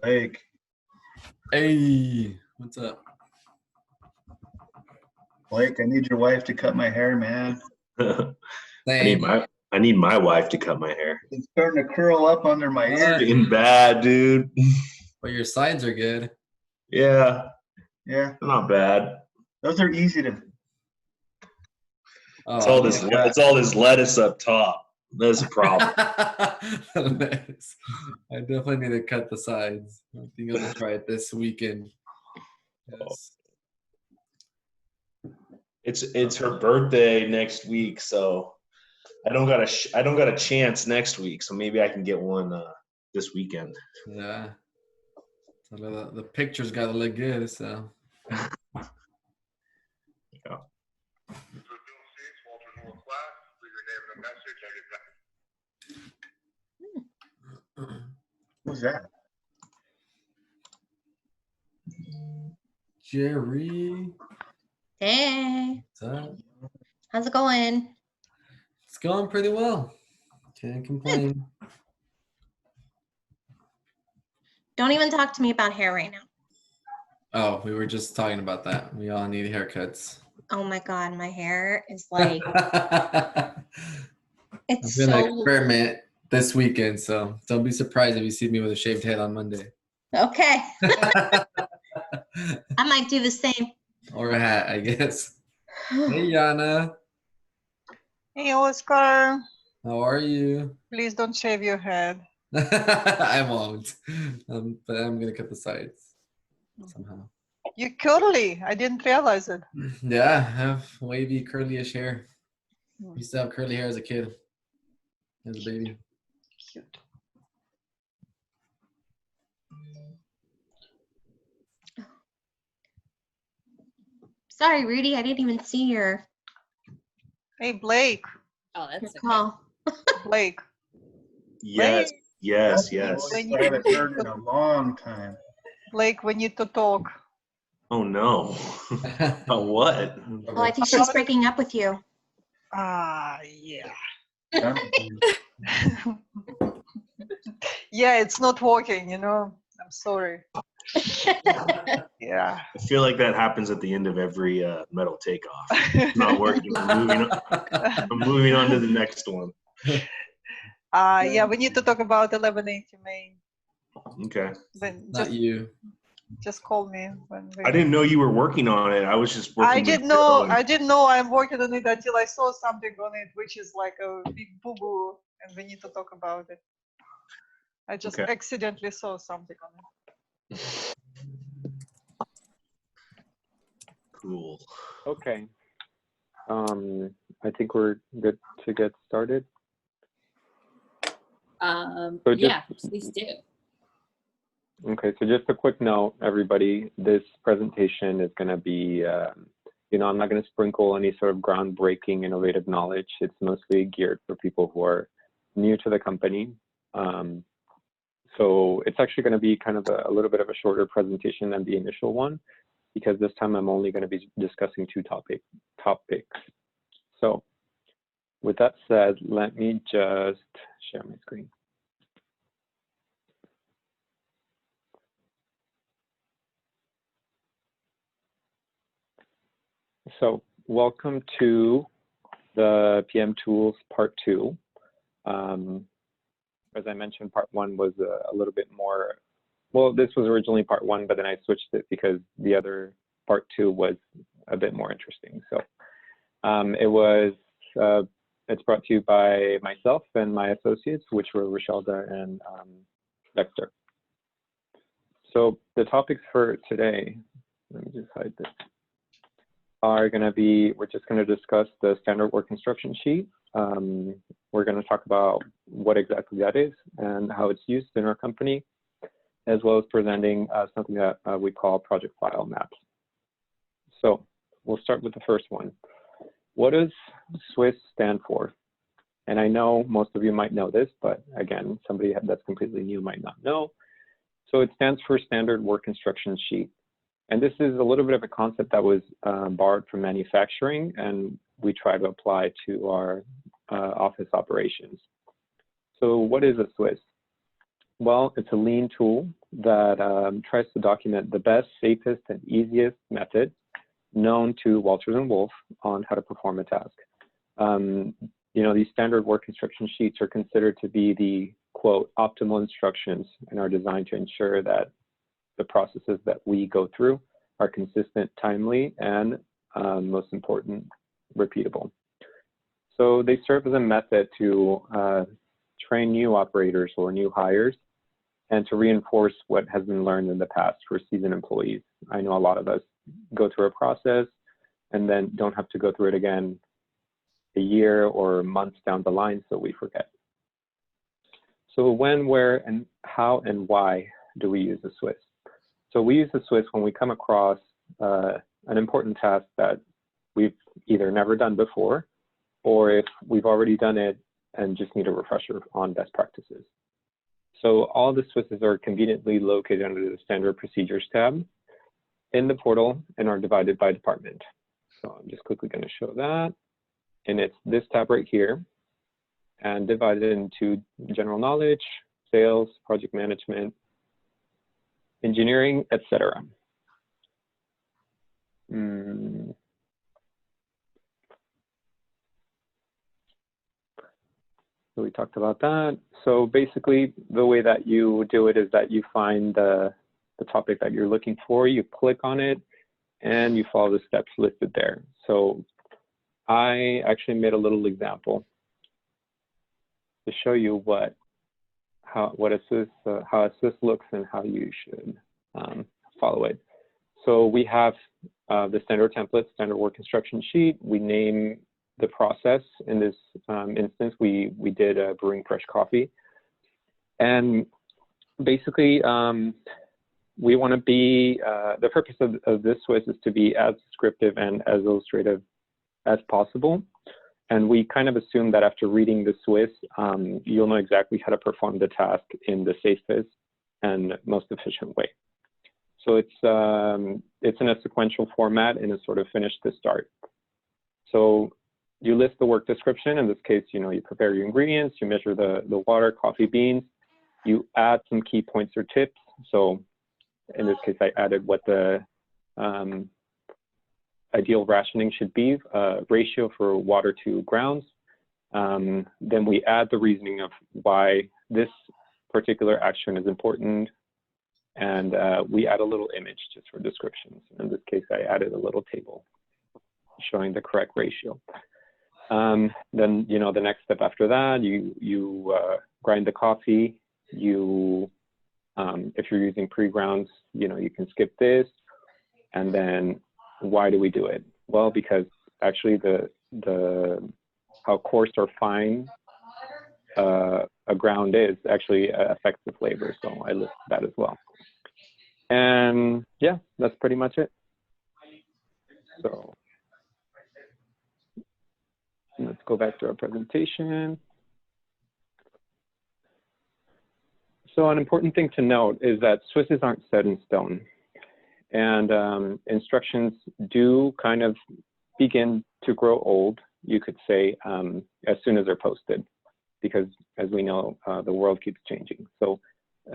Blake. Hey, what's up? Blake, I need your wife to cut my hair, man. I need my wife to cut my hair. It's starting to curl up under my ears. Getting bad, dude. But your sides are good. Yeah, Yeah, not bad. those are easy to. It's all this lettuce up top. That's a problem. I definitely need to cut the sides. I think I'm gonna try it this weekend. Yes. It's her birthday next week, so I don't got a chance next week. So maybe I can get one this weekend. Yeah. So the pictures gotta look good. So. Yeah. Who's that? Jerry. Hey, What's up? how's it going? It's going pretty well. Can't complain. Don't even talk to me about hair right now. Oh, we were just talking about that. We all need haircuts. Oh my God, my hair is like, I'm it's gonna so, experiment this weekend, so don't be surprised if you see me with a shaved head on Monday. okay. I might do the same. Or a hat, I guess. Hey, Yana. Hey, Oscar. How are you? Please don't shave your head. I won't. But I'm gonna cut the sides somehow. You're curly. I didn't realize it. Yeah, I have wavy, curly-ish hair. Used to have curly hair as a kid, as a baby. Cute. Sorry, Rudy, I didn't even see your Hey, Blake. Oh, that's call. Blake. Yes, Blake. yes. I haven't heard in a long time. Blake, we need to talk. Oh no. About what? Oh, I think she's breaking up with you. Yeah. Huh? Yeah, it's not working, you know. I'm sorry. Yeah. I feel like that happens at the end of every metal takeoff. It's not working. I'm moving on to the next one. Yeah, we need to talk about 1180 Main. Okay. Then Not you. just call me when we... I didn't know you were working on it. I was just working. I didn't know I'm working on it until I saw something on it, which is like a big boo-boo, and we need to talk about it. I just accidentally saw something on it. Cool. Okay. I think we're good to get started. Yeah, please do. Okay, so just a quick note, everybody. This presentation is going to be, I'm not going to sprinkle any sort of groundbreaking, innovative knowledge. It's mostly geared for people who are new to the company. So it's actually going to be kind of a little bit of a shorter presentation than the initial one, because this time I'm only going to be discussing two topics. So with that said, let me just share my screen. So welcome to the PM Tools Part 2. As I mentioned, Part 1 was a little bit more, well, this was originally Part 1, but then I switched it because the other Part 2 was a bit more interesting. So it's brought to you by myself and my associates, which were Rochelda and Dexter. So the topics for today, let me just hide this, are going to be, we're just going to discuss the standard work instruction sheet. We're going to talk about what exactly that is and how it's used in our company, as well as presenting something that we call project file maps. So we'll start with the first one. What does SWIS stand for? And I know most of you might know this, but again, somebody that's completely new might not know. So it stands for Standard Work Instruction Sheet. And this is a little bit of a concept that was borrowed from manufacturing, and we try to apply to our office operations. So what is a SWIS? Well, it's a lean tool that tries to document the best, safest, and easiest method known to Walters and Wolf on how to perform a task. These standard work instruction sheets are considered to be the, quote, optimal instructions and are designed to ensure that the processes that we go through are consistent, timely, and most important, repeatable. So they serve as a method to train new operators or new hires and to reinforce what has been learned in the past for seasoned employees. I know a lot of us go through a process and then don't have to go through it again a year or months down the line, so we forget. So when, where, and how and why do we use the SWIS? So we use the SWIS when we come across an important task that we've either never done before, or if we've already done it and just need a refresher on best practices. So all the SWISs are conveniently located under the Standard Procedures tab in the portal and are divided by department. So I'm just quickly going to show that. And it's this tab right here and divided into general knowledge, sales, project management, engineering, etc. So we talked about that. So basically, the way that you do it is that you find the topic that you're looking for, you click on it, and you follow the steps listed there. So I actually made a little example to show you how a SWIS looks and how you should follow it. So we have the standard template, standard work instruction sheet. We name the process. In this instance, we did brewing fresh coffee. And basically, we want to be, the purpose of this SWIS is to be as descriptive and as illustrative as possible. And we kind of assume that after reading the SWIS, you'll know exactly how to perform the task in the safest and most efficient way. So it's in a sequential format in a sort of finish to start. So you list the work description. In this case, you prepare your ingredients, you measure the water, coffee beans, you add some key points or tips. So in this case, I added what the ideal rationing should be, ratio for water to grounds. Then we add the reasoning of why this particular action is important. And we add a little image just for descriptions. In this case, I added a little table showing the correct ratio. Then, the next step after that, you grind the coffee. If you're using pre-grounds, you can skip this. And then why do we do it? Well, because actually how coarse or fine a ground is actually affects the flavor. So I list that as well. And yeah, that's pretty much it. So let's go back to our presentation. So an important thing to note is that SWISs aren't set in stone. And instructions do kind of begin to grow old, you could say, as soon as they're posted, because as we know, the world keeps changing. So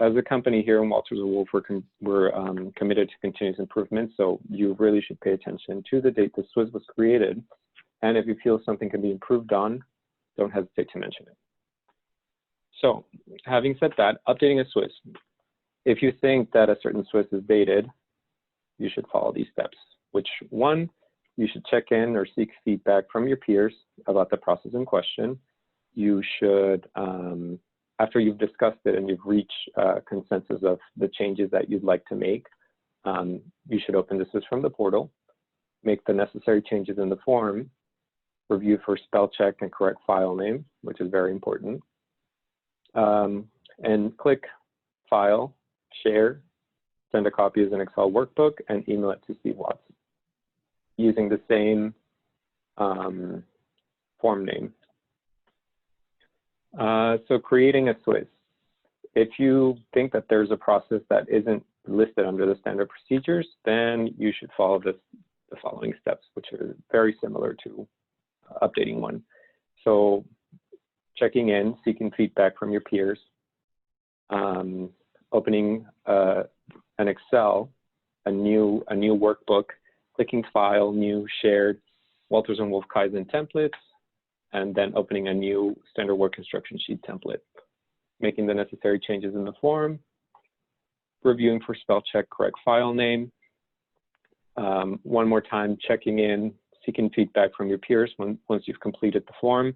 as a company here in Walters and Wolf, we're committed to continuous improvement. So you really should pay attention to the date the SWIS was created. And if you feel something can be improved on, don't hesitate to mention it. So having said that, updating a SWIS. If you think that a certain SWIS is dated, you should follow these steps, which one, you should check in or seek feedback from your peers about the process in question. You should, after you've discussed it and you've reached consensus of the changes that you'd like to make, you should open the SWIS from the portal, make the necessary changes in the form, review for spell check and correct file name, which is very important, and click File, Share, send a copy as an Excel workbook, and email it to Steve Watts using the same form name. So creating a SWIS. If you think that there's a process that isn't listed under the standard procedures, then you should follow the following steps, which are very similar to updating one. So checking in, seeking feedback from your peers, opening an Excel, a new workbook, clicking File, New, Shared, Walters and Wolf Kaizen templates, and then opening a new standard work instruction sheet template, making the necessary changes in the form, reviewing for spell check correct file name, one more time checking in, seeking feedback from your peers once you've completed the form.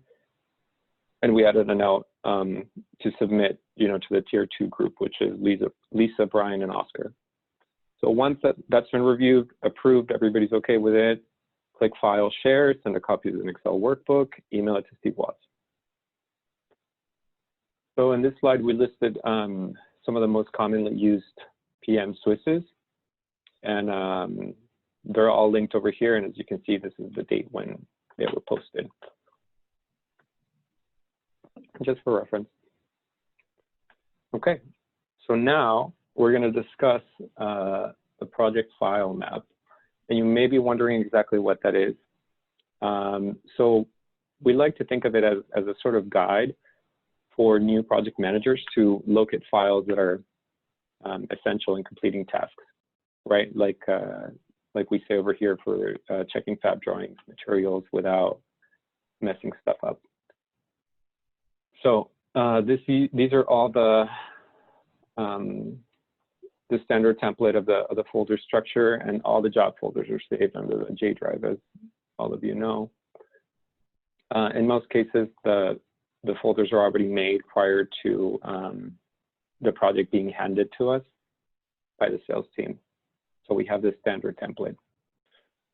And we added a note to submit, to the tier 2 group, which is Lisa, Brian, and Oscar. So once that's been reviewed, approved, everybody's okay with it, click File, Share, send a copy of an Excel workbook, email it to Steve Watts. So in this slide, we listed some of the most commonly used PM SWISs, and they're all linked over here. And as you can see, this is the date when they were posted, just for reference. Okay, so now we're going to discuss the project file map. And you may be wondering exactly what that is. So we like to think of it as a sort of guide for new project managers to locate files that are essential in completing tasks, right? Like we say over here for checking fab drawings, materials without messing stuff up. So these are all the standard template of the folder structure, and all the job folders are saved under the J drive, as all of you know. In most cases, the folders are already made prior to the project being handed to us by the sales team. So we have this standard template.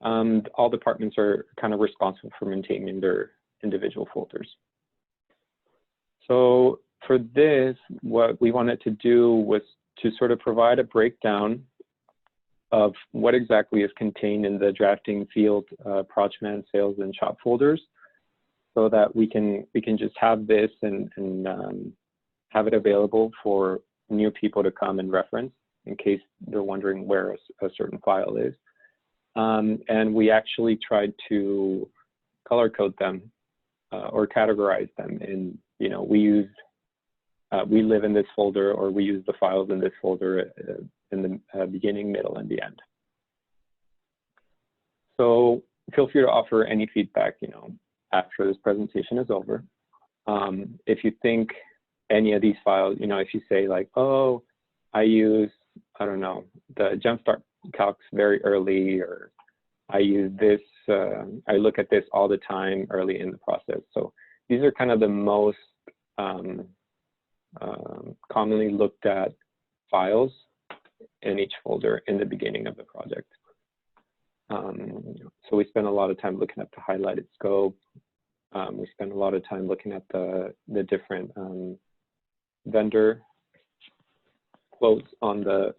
All departments are kind of responsible for maintaining their individual folders. So for this, what we wanted to do was to sort of provide a breakdown of what exactly is contained in the drafting field, project man, sales, and shop folders, so that we can just have this and have it available for new people to come and reference in case they're wondering where a certain file is. And we actually tried to color code them or categorize them in, we live in this folder, or we use the files in this folder in the beginning, middle, and the end. So feel free to offer any feedback, after this presentation is over. If you think any of these files, if you say like, oh, I use, I don't know, the Jumpstart calcs very early, or I use this, I look at this all the time early in the process. So these are kind of the most commonly looked at files in each folder in the beginning of the project. So we spend a lot of time looking at the highlighted scope. We spend a lot of time looking at the different vendor quotes on the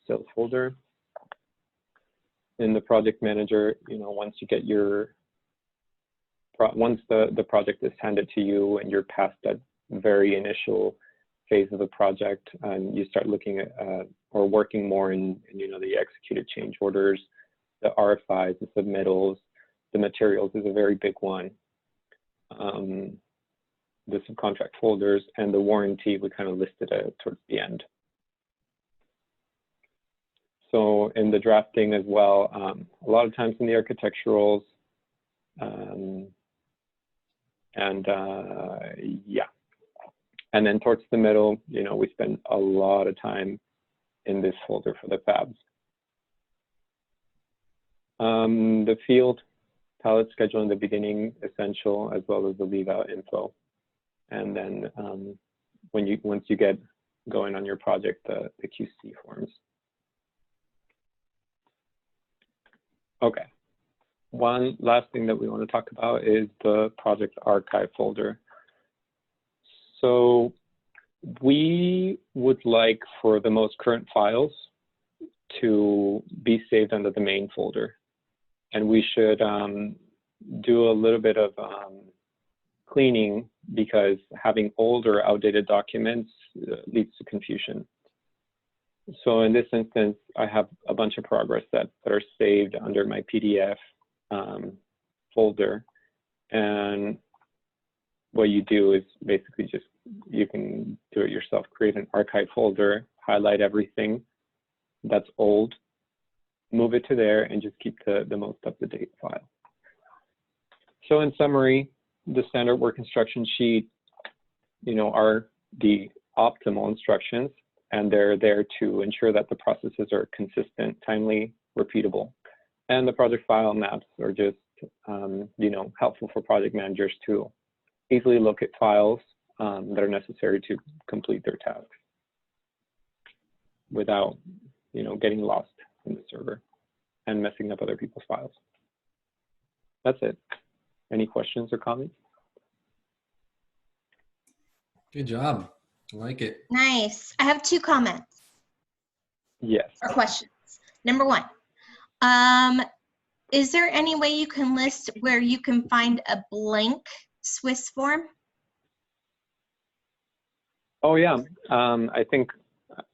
sales folder. In the project manager, once you get once the project is handed to you and you're past that very initial phase of the project, and you start looking at or working more in the executed change orders, the RFIs, the submittals, the materials is a very big one. The subcontract folders and the warranty, we kind of listed it towards the end. So in the drafting as well, a lot of times in the architecturals, yeah. And then towards the middle, we spend a lot of time in this folder for the fabs. The field palette schedule in the beginning, essential, as well as the leave out info. And then once you get going on your project, the QC forms. Okay. One last thing that we want to talk about is the project archive folder. So we would like for the most current files to be saved under the main folder. And we should do a little bit of cleaning, because having old or outdated documents leads to confusion. So in this instance, I have a bunch of progress that are saved under my PDF folder. And what you do is basically just you can do it yourself. Create an archive folder, highlight everything that's old, move it to there, and just keep the most up-to-date file. So in summary, the standard work instruction sheet, are the optimal instructions, and they're there to ensure that the processes are consistent, timely, repeatable. And the project file maps are just, helpful for project managers to easily locate files that are necessary to complete their tasks without, getting lost in the server and messing up other people's files. That's it. Any questions or comments? Good job. I like it. Nice. I have 2 comments Yes. or questions. Number 1, is there any way you can list where you can find a blank SWIS form? Oh yeah. I think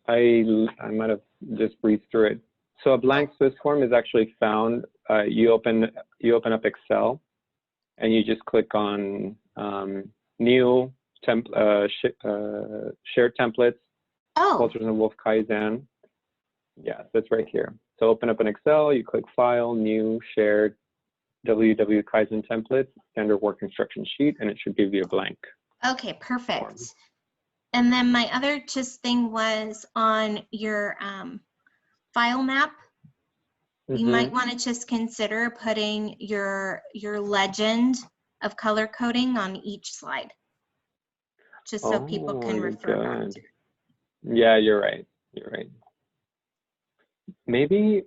I might have just breezed through it. So a blank SWIS form is actually found. You open up Excel, and you just click on New Shared Templates, Oh, Cultures and Wolf Kaizen. Yeah, that's right here. So open up an Excel, you click File, New, Shared, WW Kaizen Templates, Standard Work Instruction Sheet, and it should give you a blank. okay, perfect. And then my other just thing was on your file map. You might want to just consider putting your legend of color coding on each slide, just so people can refer back to it. Yeah, you're right. You're right. Maybe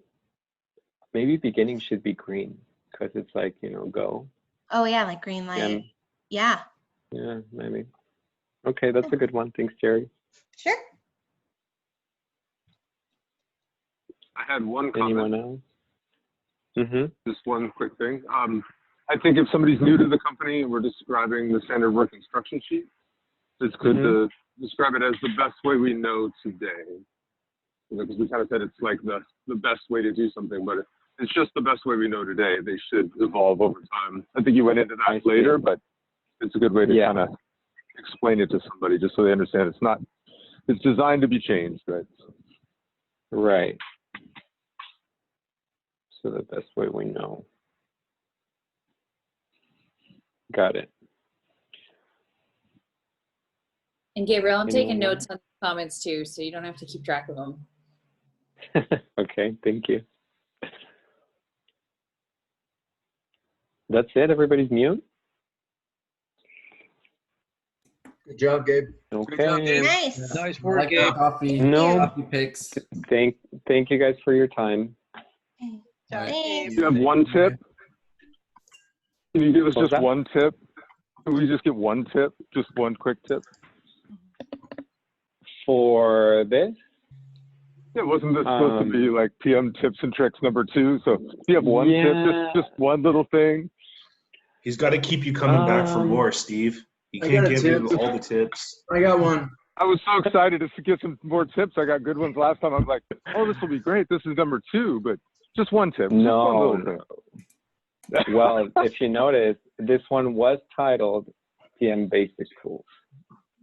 beginning should be green because it's like, go. Oh yeah, like green light. Yeah. Yeah, maybe. Okay, that's a good one. Thanks, Jerry. Sure. I had one comment. Anyone else? Just one quick thing. I think if somebody's new to the company and we're describing the standard work instruction sheet, it's good to describe it as the best way we know today. Because we kind of said it's like the best way to do something, but it's just the best way we know today. They should evolve over time. I think you went into that later, but it's a good way to kind of explain it to somebody just so they understand it's designed to be changed, right? Right. So the best way we know. Got it. And Gabriel, I'm taking notes on the comments too, so you don't have to keep track of them. Okay, thank you. That's it. Everybody's mute. Good job, Gabe. Okay. Good job, Gabe. Nice. Nice I work, like the Gabe. coffee. No. Coffee picks. Thank you guys for your time. Thanks. You have one tip? Can you give us What's just that? one tip? Can we just get one tip? Just one quick tip? For this? Yeah, wasn't this supposed to be like PM tips and tricks number 2? So if you have one tip, just one little thing. He's got to keep you coming back for more, Steve. He I can't got a give you tip. all the tips. I got one. I was so excited to get some more tips. I got good ones last time. I was like, oh, this will be great. This is number 2, but just one tip. Just one little thing. Well, if you notice, this one was titled PM Basic Tools.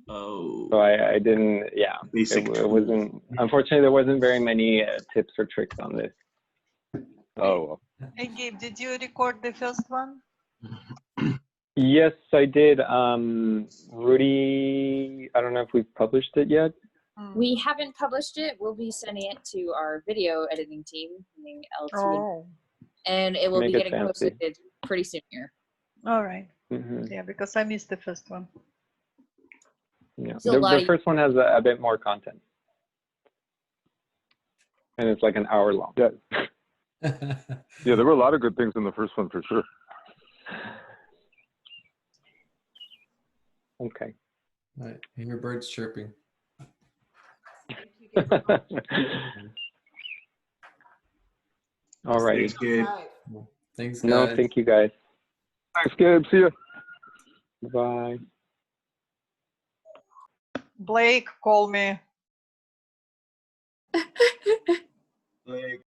Oh. So I didn't, it wasn't, unfortunately, there wasn't very many tips or tricks on this. Oh. Hey, Gabe, did you record the first one? Yes, I did. Rudy, I don't know if we've published it yet. We haven't published it. We'll be sending it to our video editing team, meaning LT, and it will be getting posted pretty soon here. All right. Yeah, because I missed the first one. Yeah, the first one has a bit more content, and it's like an hour long. Yeah. Yeah, there were a lot of good things in the first one for sure. Okay. All right. I hear birds chirping. All right. Thanks, Gabe. Thanks, guys. No, thank you guys. Thanks, Gabe. See you. Bye. Blake, call me. Like,